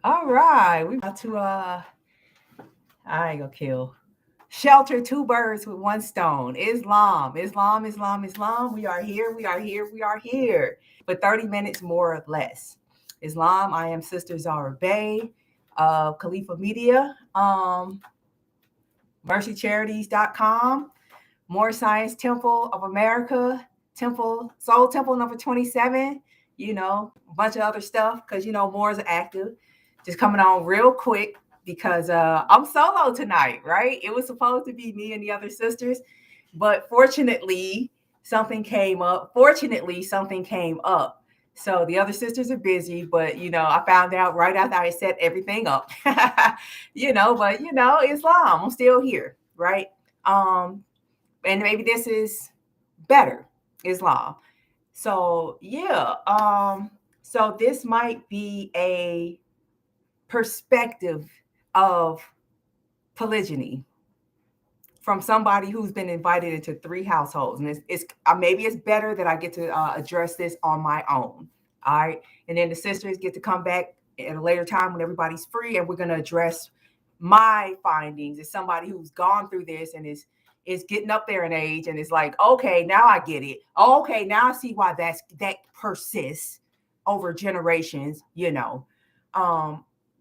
All right, we about to I ain't gonna kill. Shelter two birds with one stone. Islam, Islam, Islam, Islam. We are here, we are here, we are here for 30 minutes more or less. Islam, I am Sister Zahra Bay of Califa Media, mercycharities.com, More Science Temple of America, Temple, Soul Temple number 27, a bunch of other stuff because, more is active. Just coming on real quick because I'm solo tonight, right? It was supposed to be me and the other sisters, but fortunately, something came up. So the other sisters are busy, but I found out right after I set everything up. But Islam, I'm still here, right? Um, and maybe this is better, Islam. So yeah, so this might be a perspective of polygyny from somebody who's been invited into three households, and it's maybe it's better that I get to address this on my own. All right, and then the sisters get to come back at a later time when everybody's free, and we're going to address my findings as somebody who's gone through this and is getting up there in age, and it's like, okay, now I get it. Okay, now I see why that persists over generations.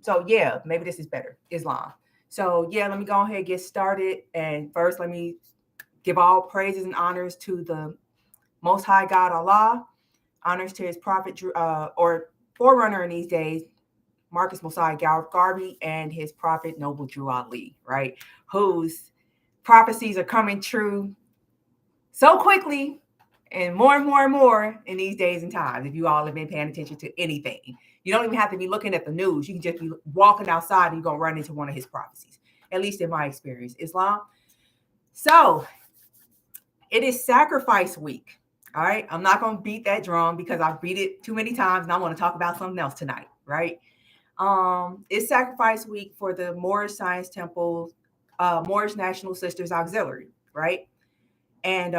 So yeah, maybe this is better, Islam. So yeah, let me go ahead and get started. And first, let me give all praises and honors to the Most High God Allah, honors to His prophet or forerunner in these days, Marcus Garvey, and his prophet Noble Drew Ali, right? Whose prophecies are coming true so quickly and more and more in these days and times. If you all have been paying attention to anything, you don't even have to be looking at the news. You can just be walking outside and you're going to run into one of his prophecies, at least in my experience. Islam. So it is sacrifice week. All right. I'm not going to beat that drum because I've beat it too many times and I want to talk about something else tonight. Right. It's sacrifice week for the Moorish Science Temple, Moorish National Sisters Auxiliary. Right. And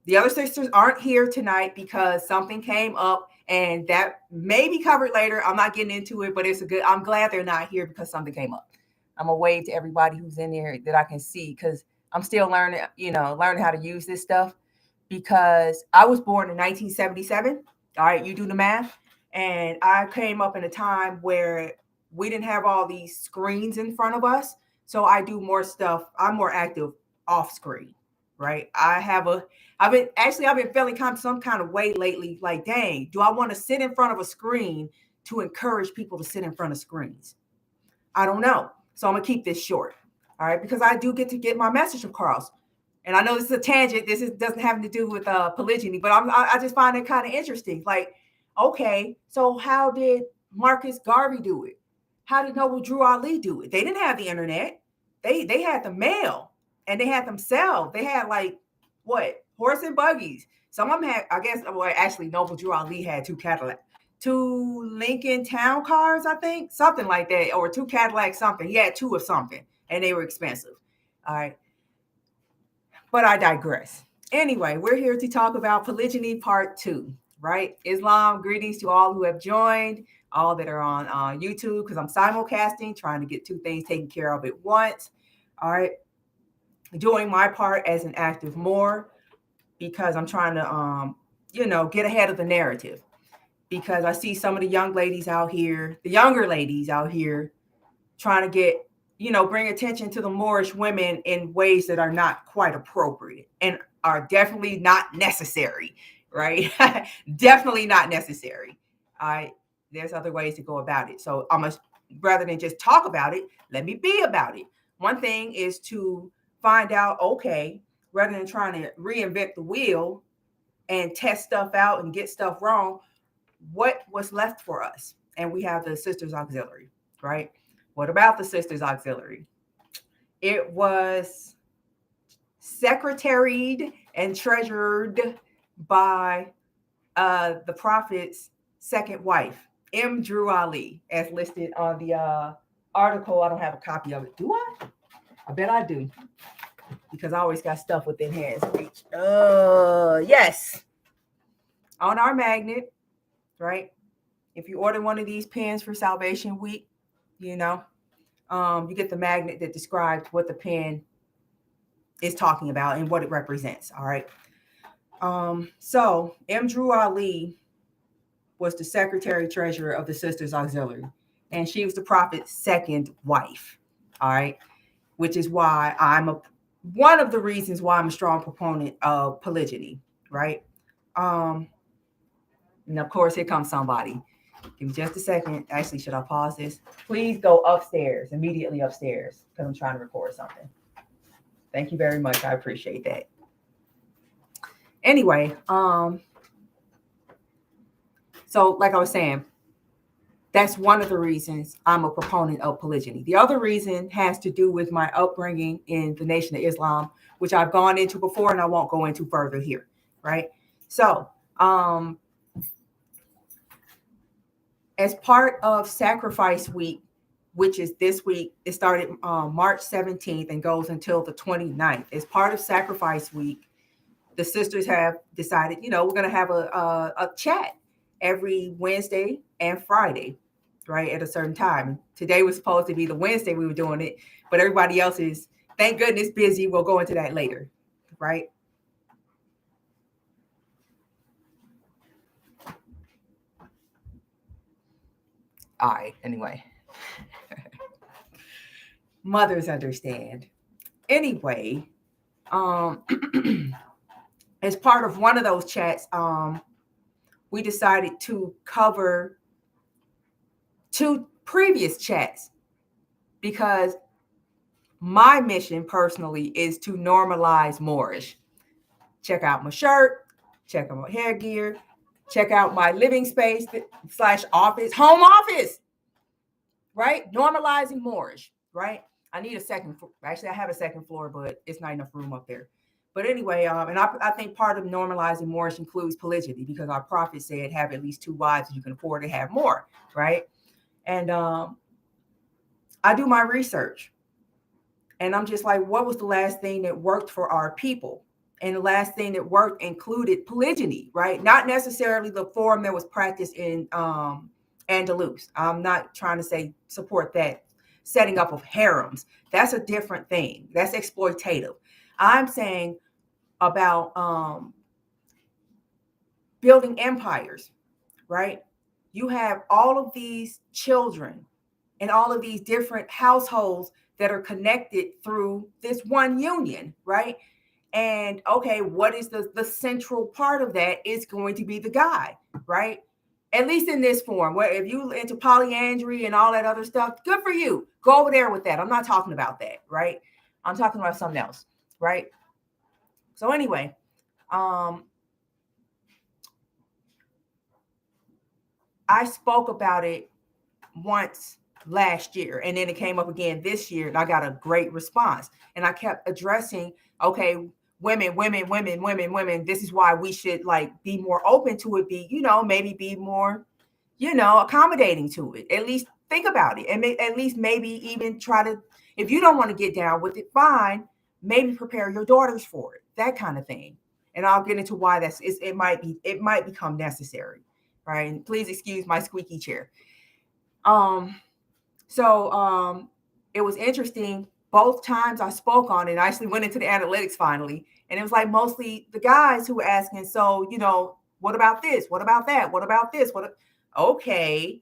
the other sisters aren't here tonight because something came up, and that may be covered later. I'm not getting into it, but I'm glad they're not here because something came up. I'm gonna wave to everybody who's in there that I can see because I'm still learning how to use this stuff because I was born in 1977. All right, you do the math. And I came up in a time where we didn't have all these screens in front of us. So I do more stuff. I'm more active off screen, right? I've been feeling some kind of way lately. Like, dang, do I want to sit in front of a screen to encourage people to sit in front of screens? I don't know. So I'm gonna keep this short, all right? Because I do get to get my message across. And I know this is a tangent. Doesn't have to do with polygyny, but I just find it kind of interesting. Like, okay, so how did Marcus Garvey do it? How did Noble Drew Ali do it? They didn't have the internet. They had the mail, and they had themselves. They had like what, horse and buggies. Some of them had, I guess. Well, actually, Noble Drew Ali had two Lincoln Town cars, I think, something like that, or two Cadillacs, something. He had two of something, and they were expensive. All right. But I digress. Anyway, we're here to talk about polygyny part 2, right? Islam, greetings to all who have joined, all that are on YouTube, because I'm simulcasting, trying to get two things taken care of at once. All right. Doing my part as an active Moor because I'm trying to, get ahead of the narrative. Because I see some of the younger ladies out here, trying to get bring attention to the Moorish women in ways that are not quite appropriate and are definitely not necessary, right? Definitely not necessary. All right. There's other ways to go about it. So rather than just talk about it, let me be about it. One thing is to find out, okay, rather than trying to reinvent the wheel and test stuff out and get stuff wrong, what was left for us? And we have the Sisters Auxiliary, right? What about the Sisters Auxiliary? It was secretaried and treasured by the Prophet's second wife, Drew Ali, as listed on the article. I don't have a copy of it. Do I? I bet I do, because I always got stuff within hands reach. Yes. On our magnet, right? If you order one of these pens for Salvation Week, you know. You get the magnet that describes what the pen is talking about and what it represents. All right. So M. Drew Ali was the secretary treasurer of the Sisters Auxiliary, and she was the prophet's second wife. All right, which is why one of the reasons why I'm a strong proponent of polygyny. Right. And of course, here comes somebody. Give me just a second. Actually, should I pause this? Please go upstairs, immediately upstairs, because I'm trying to record something. Thank you very much. I appreciate that. Anyway, so like I was saying, that's one of the reasons I'm a proponent of polygyny. The other reason has to do with my upbringing in the Nation of Islam, which I've gone into before and I won't go into further here, right? So, as part of Sacrifice Week, which is this week, it started March 17th and goes until the 29th. As part of Sacrifice Week, the sisters have decided, we're going to have a chat every Wednesday and Friday, right, at a certain time. Today was supposed to be the Wednesday we were doing it, but everybody else is, thank goodness, busy. We'll go into that later, right? All right, anyway. Mothers understand. Anyway, as part of one of those chats, we decided to cover 2 previous chats because my mission personally is to normalize Moorish. Check out my shirt, check out my hair gear, check out my living space / office, home office, right? Normalizing Moorish, right? I need a second. Actually, I have a second floor, but it's not enough room up there. But anyway, and I think part of normalizing Moorish includes polygyny because our prophet said have at least 2 wives and you can afford to have more, right? And I do my research. And I'm just like, what was the last thing that worked for our people? And the last thing that worked included polygyny, right? Not necessarily the form that was practiced in Andalus. I'm not trying to say support that setting up of harems. That's a different thing. That's exploitative. I'm saying about building empires, right? You have all of these children and all of these different households that are connected through this one union, right? And okay, what is the central part of that is going to be the guy, right? At least in this form, where if you into polyandry and all that other stuff, good for you. Go over there with that. I'm not talking about that, right? I'm talking about something else, right? So anyway, I spoke about it once last year, and then it came up again this year, and I got a great response. And I kept addressing, okay, women. This is why we should like be more open to it, maybe be more, accommodating to it. At least think about it, and at least maybe even try to, if you don't want to get down with it, fine, maybe prepare your daughters for it, that kind of thing. And I'll get into why it might become necessary, right? And please excuse my squeaky chair. So it was interesting. Both times I spoke on it, I actually went into the analytics finally, and it was like mostly the guys who were asking, so, what about this? What about that? What about this? Okay,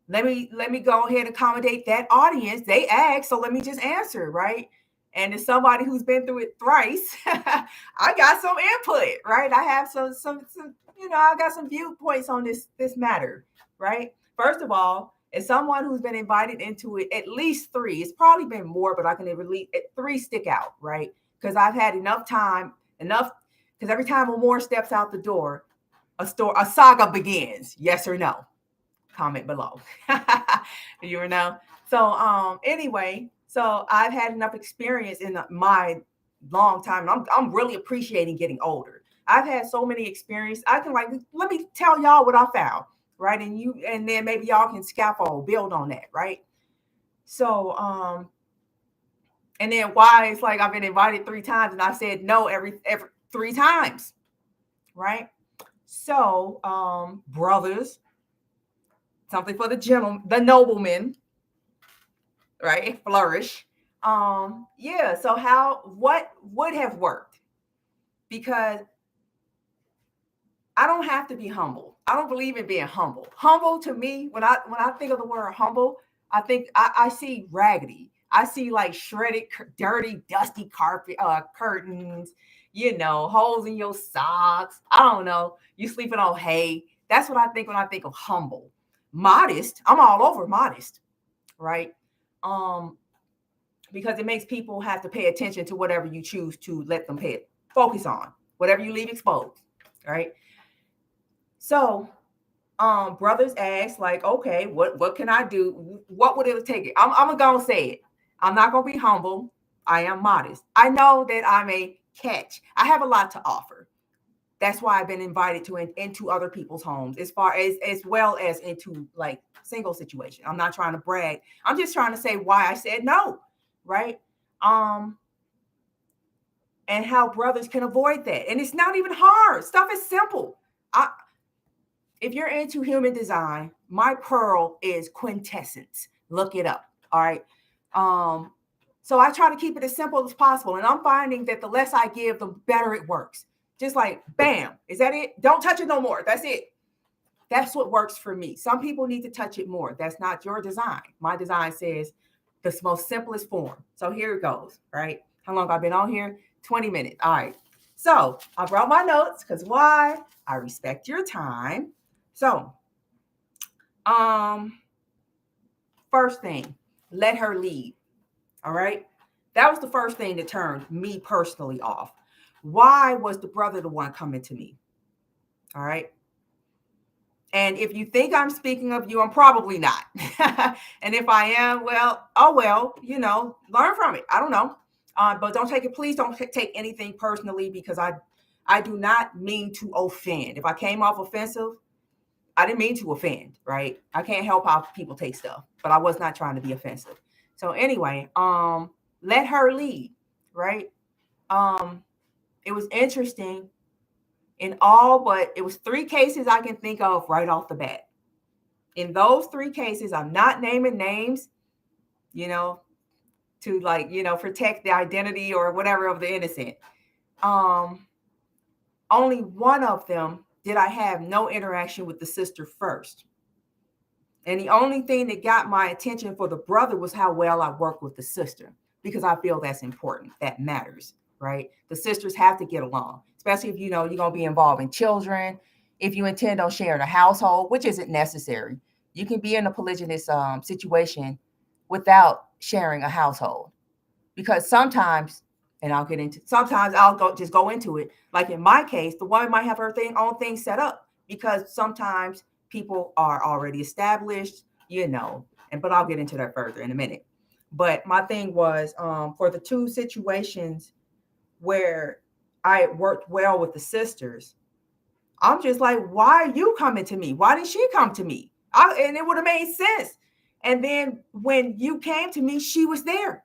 let me go ahead and accommodate that audience. They asked, so let me just answer, right? And as somebody who's been through it thrice, I got some input, right? I have some I got some viewpoints on this matter, right? First of all, as someone who's been invited into it, at least 3, it's probably been more, but I can really 3 stick out, right? Because I've had because every time a Moor steps out the door, a saga begins. Yes or no? Comment below. You know. So anyway, so I've had enough experience in my long time, and I'm really appreciating getting older. I've had so many experiences. I can let me tell y'all what I found, right? And then maybe y'all can build on that, right? So and then why it's like I've been invited 3 times and I've said no every 3 times, right? So brothers, something for the noblemen. right? Flourish. Yeah. So what would have worked? Because I don't have to be humble. I don't believe in being humble. Humble to me, when I think of the word humble, I see raggedy. I see like shredded, dirty, dusty carpet, curtains, holes in your socks. I don't know. You sleeping on hay. That's what I think when I think of humble. Modest. I'm all over modest, right? Um, because it makes people have to pay attention to whatever you choose to let them focus on, whatever you leave exposed, right? So brothers ask, like, okay, what can I do? What would it take? I'm gonna say it. I'm not gonna be humble. I am modest. I know that I'm a catch. I have a lot to offer. That's why I've been invited into other people's homes, as well as into like single situation. I'm not trying to brag. I'm just trying to say why I said no, right? Um, and how brothers can avoid that. And it's not even hard. Stuff is simple. If you're into human design, my pearl is quintessence. Look it up. All right. So I try to keep it as simple as possible. And I'm finding that the less I give, the better it works. Just like, bam, is that it? Don't touch it no more. That's it. That's what works for me. Some people need to touch it more. That's not your design. My design says the most simplest form. So here it goes, right? How long have I been on here? 20 minutes. All right. So I brought my notes because why? I respect your time. So, first thing, let her lead. All right. That was the first thing that turned me personally off. Why was the brother the one coming to me? All right. And if you think I'm speaking of you, I'm probably not. And if I am, well, oh, well, learn from it. I don't know. But please don't take anything personally because I do not mean to offend. If I came off offensive, I didn't mean to offend, right? I can't help how people take stuff, but I was not trying to be offensive. So anyway, let her lead, right? It was interesting but it was 3 cases I can think of right off the bat. In those 3 cases, I'm not naming names, to protect the identity or whatever of the innocent. Only one of them did I have no interaction with the sister first. And the only thing that got my attention for the brother was how well I work with the sister, because I feel that's important. That matters, right? The sisters have to get along, especially if you're going to be involving children. If you intend on sharing a household, which isn't necessary, you can be in a polygynous situation without sharing a household. Because sometimes I'll go into it. Like in my case, the woman might have her own thing set up because sometimes people are already established, but I'll get into that further in a minute. But my thing was for the 2 situations where I worked well with the sisters, I'm just like, why are you coming to me? Why did she come to me? And it would have made sense. And then when you came to me, she was there.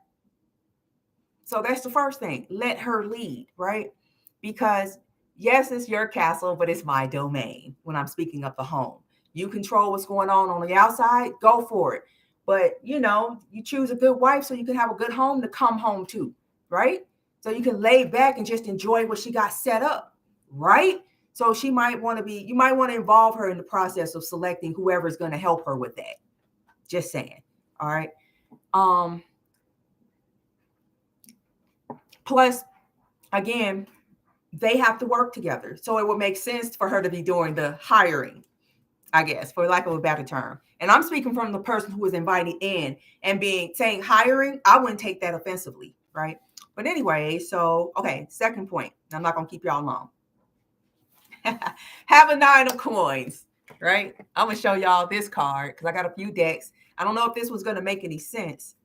So that's the first thing. Let her lead, right? Because yes, it's your castle, but it's my domain when I'm speaking of the home. You control what's going on the outside, go for it. But, you choose a good wife so you can have a good home to come home to, right? So you can lay back and just enjoy what she got set up, right? So you might want to involve her in the process of selecting whoever's going to help her with that. Just saying. All right. Plus, again, they have to work together. So it would make sense for her to be doing the hiring, I guess, for lack of a better term. And I'm speaking from the person who was invited in and saying hiring, I wouldn't take that offensively, right? But anyway, so, okay, second point. I'm not going to keep y'all long. Have a 9 of coins, right? I'm going to show y'all this card because I got a few decks. I don't know if this was going to make any sense.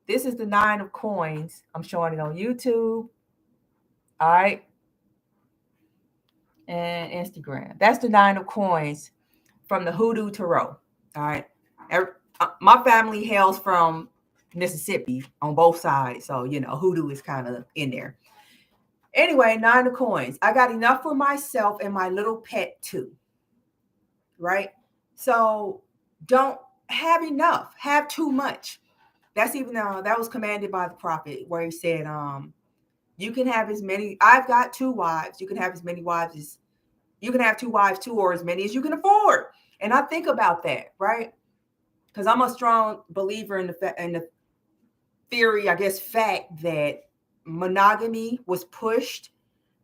This is the 9 of coins. I'm showing it on YouTube. All right. And Instagram. That's the 9 of coins from the Hoodoo Tarot. All right. My family hails from Mississippi on both sides. So, Hoodoo is kind of in there. Anyway, 9 of coins. I got enough for myself and my little Pt2. Right. So don't have enough, have too much. That's even that was commanded by the prophet, where he said, you can have as many. I've got 2 wives. You can have as many wives as you can have 2 wives too, or as many as you can afford. And I think about that, right? Because I'm a strong believer in the theory, I guess, fact that monogamy was pushed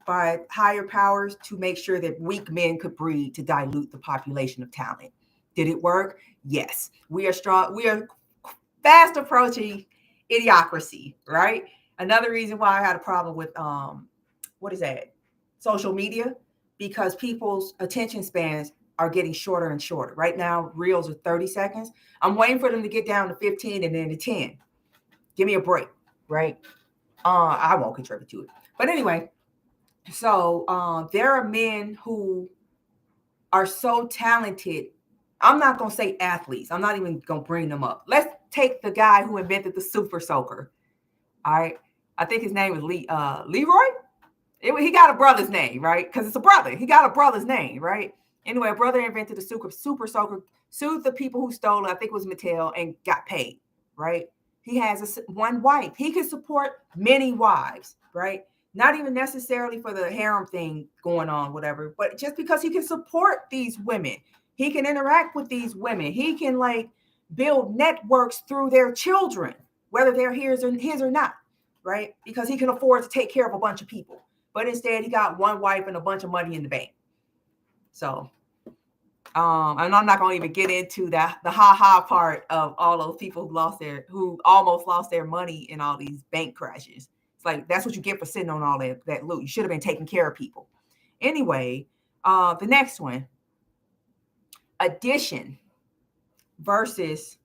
by higher powers to make sure that weak men could breed to dilute the population of talent. Did it work? Yes. We are strong. We are fast approaching idiocracy, right? Another reason why I had a problem with what is that? Social media, because people's attention spans are getting shorter and shorter. Right now, reels are 30 seconds. I'm waiting for them to get down to 15 and then to 10. Give me a break, right? I won't contribute to it. But anyway, so there are men who are so talented. I'm not going to say athletes. I'm not even going to bring them up. Let's take the guy who invented the super soaker. All right. I think his name was Leroy. He got a brother's name, right? Because it's a brother. He got a brother's name, right? Anyway, a brother invented the super soaker, sued the people who stole it, I think it was Mattel, and got paid, right? He has one wife. He can support many wives, right? Not even necessarily for the harem thing going on, whatever, but just because he can support these women. He can interact with these women. He can like build networks through their children, whether they're his or not, right? Because he can afford to take care of a bunch of people. But instead, he got one wife and a bunch of money in the bank. So, and I'm not going to even get into the ha part of all those people who almost lost their money in all these bank crashes. It's like, that's what you get for sitting on all that loot. You should have been taking care of people. Anyway, the next one, addition versus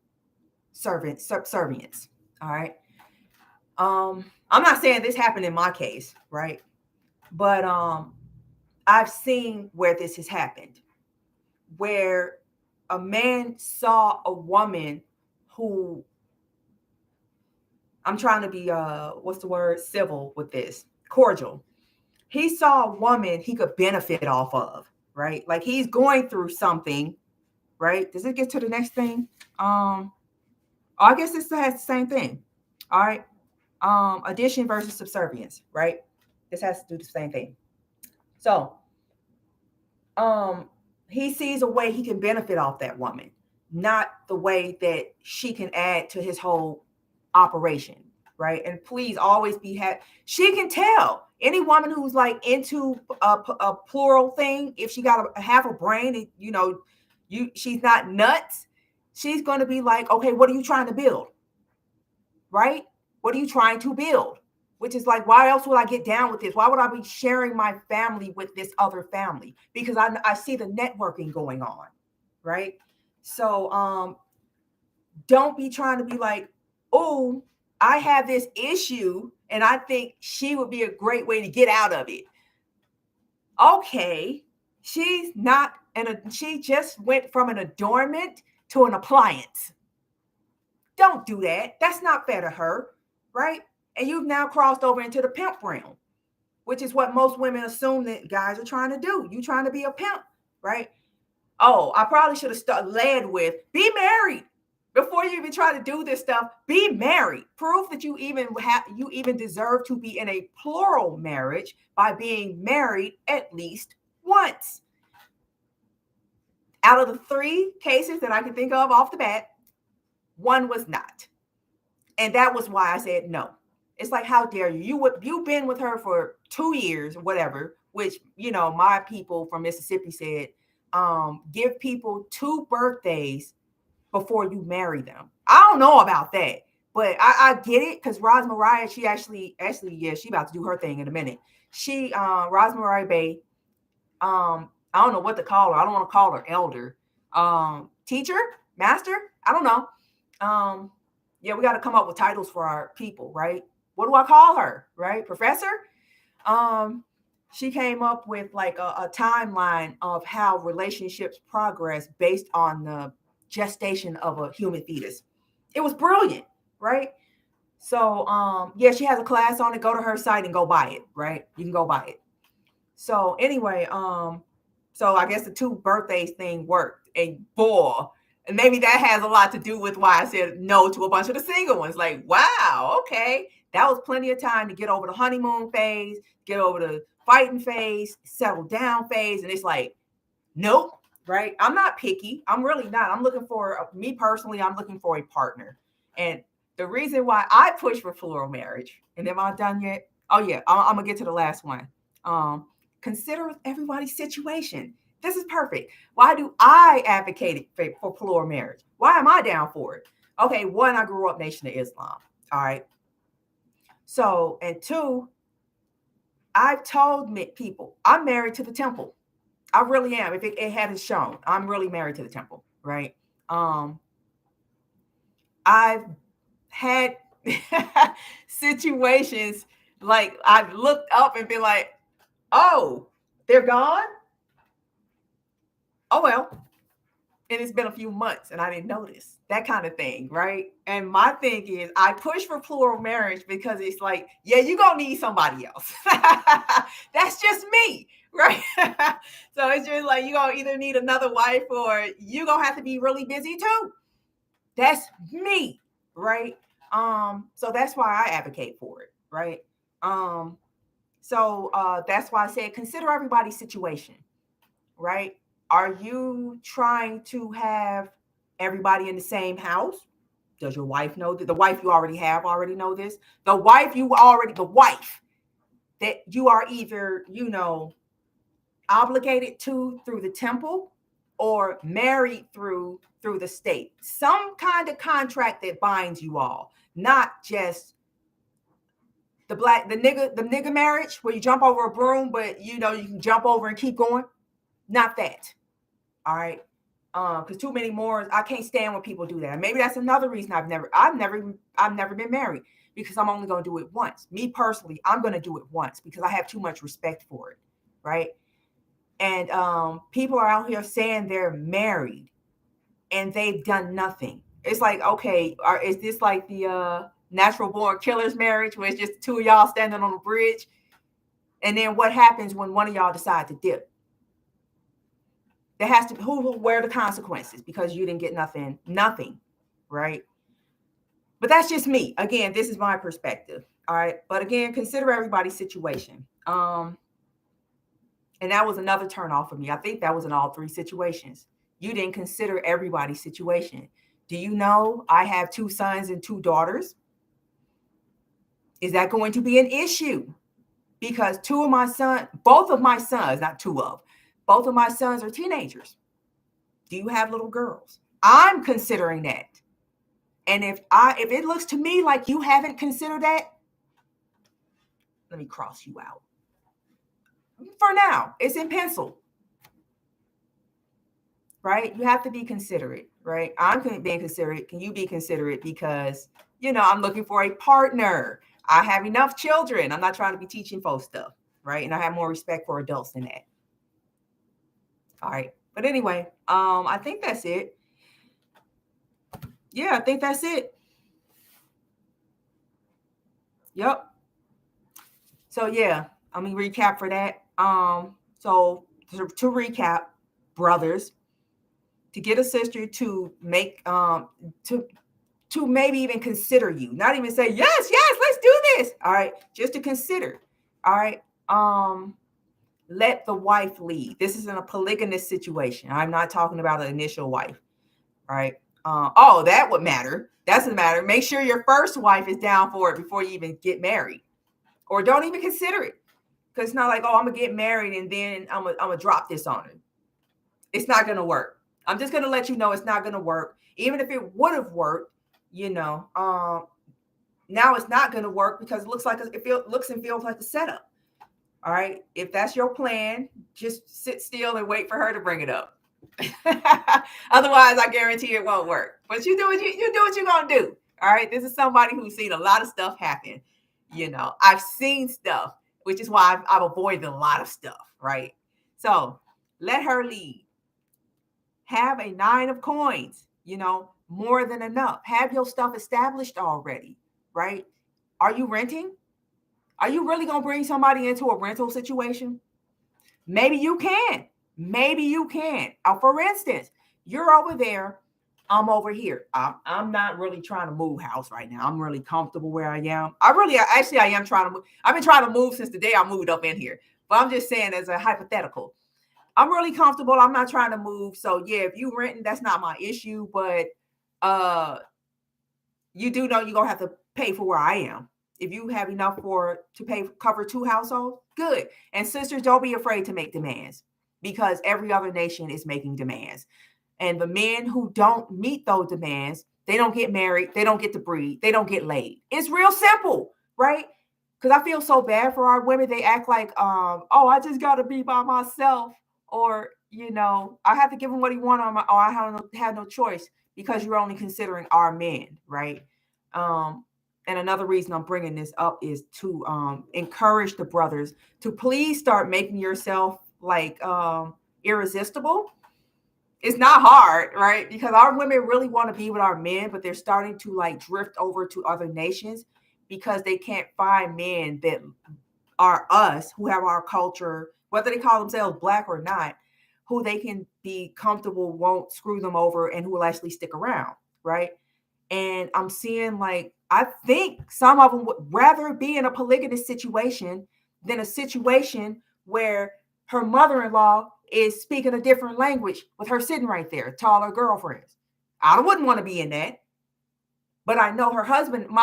subservience. All right. I'm not saying this happened in my case, right? But I've seen where this has happened, where a man saw a woman who, I'm trying to be civil with this, cordial. He saw a woman he could benefit off of, right? Like he's going through something, right? Does it get to the next thing? I guess this has the same thing. All right. Addition versus subservience, right? This has to do the same thing. So, he sees a way he can benefit off that woman, not the way that she can add to his whole operation, right? And please always be she can tell any woman who's like into a plural thing, if she got a half a brain, she's not nuts. She's going to be like, okay, what are you trying to build? Right? What are you trying to build? Which is like, why else would I get down with this? Why would I be sharing my family with this other family? Because I see the networking going on, right? So don't be trying to be like, oh, I have this issue and I think she would be a great way to get out of it. Okay, she's not, she just went from an adornment to an appliance. Don't do that. That's not fair to her, right? And you've now crossed over into the pimp realm, which is what most women assume that guys are trying to do. You trying to be a pimp, right? Oh, I probably should have led with, be married. Before you even try to do this stuff, be married. Prove that you even deserve to be in a plural marriage by being married at least once. Out of the 3 cases that I can think of off the bat, one was not. And that was why I said no. It's like, how dare you? You've been with her for 2 years, whatever, which, my people from Mississippi said, give people 2 birthdays before you marry them. I don't know about that, but I get it, because Roz Mariah, she actually, yeah, she about to do her thing in a minute. Roz Mariah Bay, I don't know what to call her. I don't want to call her elder. Teacher, master, I don't know. Yeah, we got to come up with titles for our people, right? What do I call her, right? Professor? She came up with like a timeline of how relationships progress based on the gestation of a human fetus. It was brilliant, right? So, yeah, she has a class on it. Go to her site and go buy it, right? You can go buy it. So anyway, so I guess the 2 birthdays thing worked. And boy, And maybe that has a lot to do with why I said no to a bunch of the single ones. Like, wow, okay. That was plenty of time to get over the honeymoon phase, get over the fighting phase, settle down phase. And it's like, nope, right? I'm not picky. I'm really not. I'm looking for, me personally, I'm looking for a partner. And the reason why I push for plural marriage, and am I done yet? Oh, yeah, I'm going to get to the last one. Consider everybody's situation. This is perfect. Why do I advocate for plural marriage? Why am I down for it? Okay, one, I grew up Nation of Islam. All right. So, and two, I've told people I'm married to the temple. I really am. If it hadn't shown, I'm really married to the temple, right? I've had situations like I've looked up and been like, oh, they're gone? Oh, well. And it's been a few months and I didn't notice, that kind of thing, right? And my thing is, I push for plural marriage because it's like, yeah, you're going to need somebody else. That's just me, right? So it's just like, you're going to either need another wife or you're going to have to be really busy too. That's me, right? So that's why I advocate for it, right? So that's why I said consider everybody's situation, right? Are you trying to have everybody in the same house? Does your wife know that? The wife you already have already know this? The wife that you are either, obligated to through the temple or married through the state. Some kind of contract that binds you all, not just the nigga marriage where you jump over a broom, but you can jump over and keep going. Not that. All right. Because too many more, I can't stand when people do that. And maybe that's another reason I've never been married, because I'm only going to do it once. Me personally, I'm going to do it once because I have too much respect for it. Right. And people are out here saying they're married and they've done nothing. It's like, okay, is this like the natural born killers marriage where it's just two of y'all standing on a bridge? And then what happens when one of y'all decide to dip? There has to be who will wear the consequences because you didn't get nothing, right? But that's just me. Again, this is my perspective. All right. But again, consider everybody's situation. And that was another turn off for me. I think that was in all three situations. You didn't consider everybody's situation. Do you know I have 2 sons and 2 daughters? Is that going to be an issue? Because both of my sons, not 2 of, both of my sons are teenagers. Do you have little girls? I'm considering that. And if it looks to me like you haven't considered that, let me cross you out. For now, it's in pencil. Right? You have to be considerate, right? I'm being considerate. Can you be considerate? Because, I'm looking for a partner. I have enough children. I'm not trying to be teaching folks stuff, right? And I have more respect for adults than that. All right. But anyway, I think that's it. Yeah, I think that's it. Yep. So yeah, let me recap for that. So to recap, brothers, to get a sister to make to maybe even consider you, not even say yes, let's do this. All right, just to consider. All right. Let the wife lead. This is in a polygynous situation. I'm not talking about an initial wife. All right. That would matter. That doesn't matter. Make sure your first wife is down for it before you even get married, or don't even consider it. Because it's not like, I'm gonna get married and then I'm gonna drop this on her. It's not gonna work. I'm just gonna let you know it's not gonna work. Even if it would have worked, now it's not gonna work because it looks and feels like a setup. All right. If that's your plan, just sit still and wait for her to bring it up. Otherwise, I guarantee it won't work. But you do what you're gonna do. All right. This is somebody who's seen a lot of stuff happen. I've seen stuff, which is why I've avoided a lot of stuff. Right. So let her lead. Have a 9 of coins. More than enough. Have your stuff established already. Right. Are you renting? Are you really going to bring somebody into a rental situation? Maybe you can. For instance, you're over there I'm over here. I'm not really trying to move house right now. I'm really comfortable where I am. I am trying to move. I've been trying to move since the day I moved up in here. But I'm just saying as a hypothetical. I'm really comfortable. I'm not trying to move. So yeah, if you renting, that's not my issue. But uh you do know you're gonna have to pay for where I am. If you have enough to pay cover two households, good. And sisters, don't be afraid to make demands because every other nation is making demands. And the men who don't meet those demands, they don't get married, they don't get to breed, they don't get laid. It's real simple, right? Because I feel so bad for our women. They act like, oh, I just got to be by myself, or I have to give him what he wants, or I have no choice because you're only considering our men, right? Um, and another reason I'm bringing this up is to encourage the brothers to please start making yourself like irresistible. It's not hard, right? Because our women really want to be with our men, but they're starting to like drift over to other nations because they can't find men that are us, who have our culture, whether they call themselves black or not, who they can be comfortable, won't screw them over, and who will actually stick around, right? And I'm seeing like, I think some of them would rather be in a polygamous situation than a situation where her mother-in-law is speaking a different language with her sitting right there, taller girlfriends. I wouldn't want to be in that. But I know my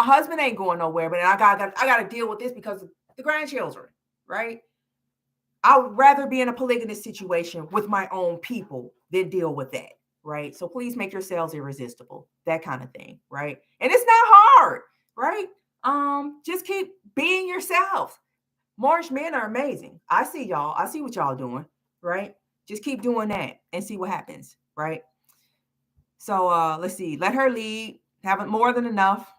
husband ain't going nowhere, but I got to deal with this because of the grandchildren, right? I would rather be in a polygamous situation with my own people than deal with that, right? So please make yourselves irresistible, that kind of thing, right? And it's not hard, right? Just keep being yourself. Moorish men are amazing. I see y'all. I see what y'all doing, right? Just keep doing that and see what happens, right? So let's see. Let her lead. Have more than enough.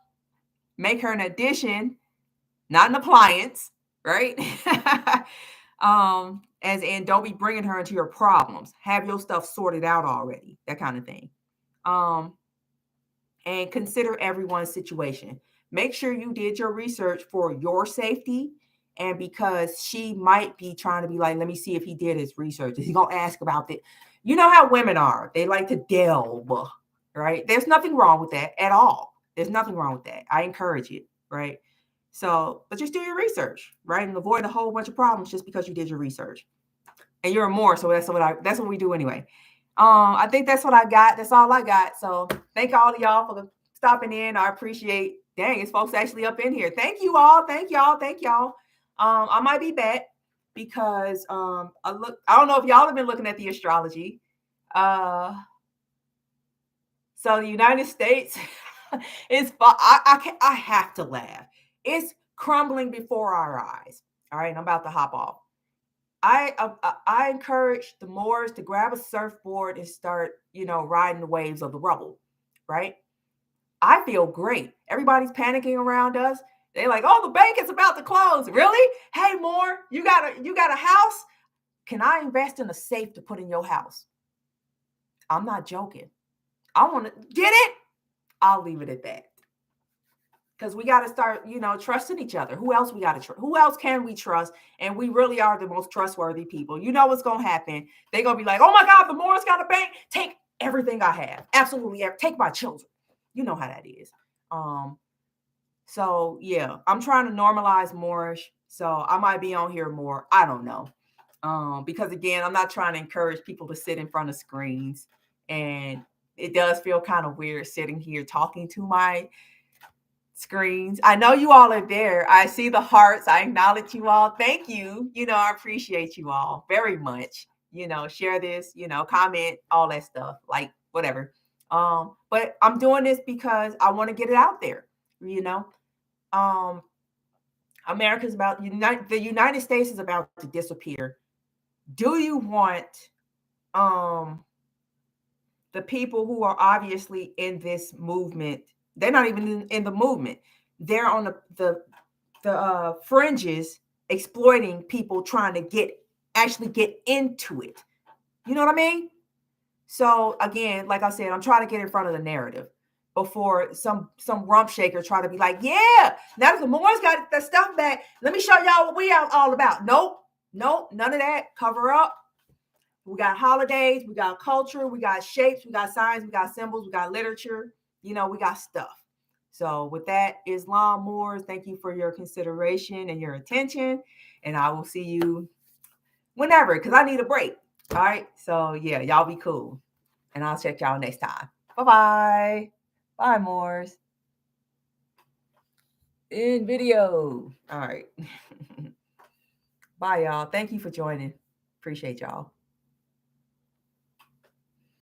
Make her an addition, not an appliance, right? As in, don't be bringing her into your problems. Have your stuff sorted out already, that kind of thing. And consider everyone's situation. Make sure you did your research for your safety, and because she might be trying to be like, let me see if he did his research. Is he gonna ask about it? You know how women are. They like to delve, right? There's nothing wrong with that at all. There's nothing wrong with that. I encourage it, right? So, but just do your research, right? And avoid a whole bunch of problems just because you did your research. And you're a Moor, so that's what we do anyway. I think that's what I got. That's all I got. So thank all of y'all for stopping in. I appreciate. Dang, it's folks actually up in here. Thank you all. Thank y'all. Thank y'all. I might be back because I don't know if y'all have been looking at the astrology. So the United States is. I have to laugh. It's crumbling before our eyes. All right, I'm about to hop off. I encourage the Moors to grab a surfboard and start, riding the waves of the rubble, right? I feel great. Everybody's panicking around us. They're like, "Oh, the bank is about to close." Really? Hey, Moor, you got a house? Can I invest in a safe to put in your house? I'm not joking. I want to get it. I'll leave it at that. Because we got to start, trusting each other. Who else we got to trust? Who else can we trust? And we really are the most trustworthy people. You know what's going to happen. They're going to be like, "Oh my God, the Moors got a bank. Take everything I have. Absolutely. Take my children." You know how that is. So yeah, I'm trying to normalize Moorish. So I might be on here more. I don't know. Because again, I'm not trying to encourage people to sit in front of screens. And it does feel kind of weird sitting here talking to my screens. I know you all are there. I see the hearts. I acknowledge you all. Thank you. I appreciate you all very much. Share this, comment, all that stuff, like whatever. But I'm doing this because I want to get it out there. America's about the United States is about to disappear. Do you want the people who are obviously in this movement? They're not even in the movement. They're on the fringes, exploiting people trying to actually get into it. You know what I mean? So again, like I said, I'm trying to get in front of the narrative before some rump shaker try to be like, "Yeah, now that the Moors got the stuff back, let me show y'all what we are all about." Nope, none of that. Cover up. We got holidays, we got culture, we got shapes, we got signs, we got symbols, we got literature. We got stuff. So, with that, Islam Moors, thank you for your consideration and your attention. And I will see you whenever, because I need a break. All right. So, yeah, y'all be cool. And I'll check y'all next time. Bye-bye. Bye, Moors. In video. All right. Bye, y'all. Thank you for joining. Appreciate y'all.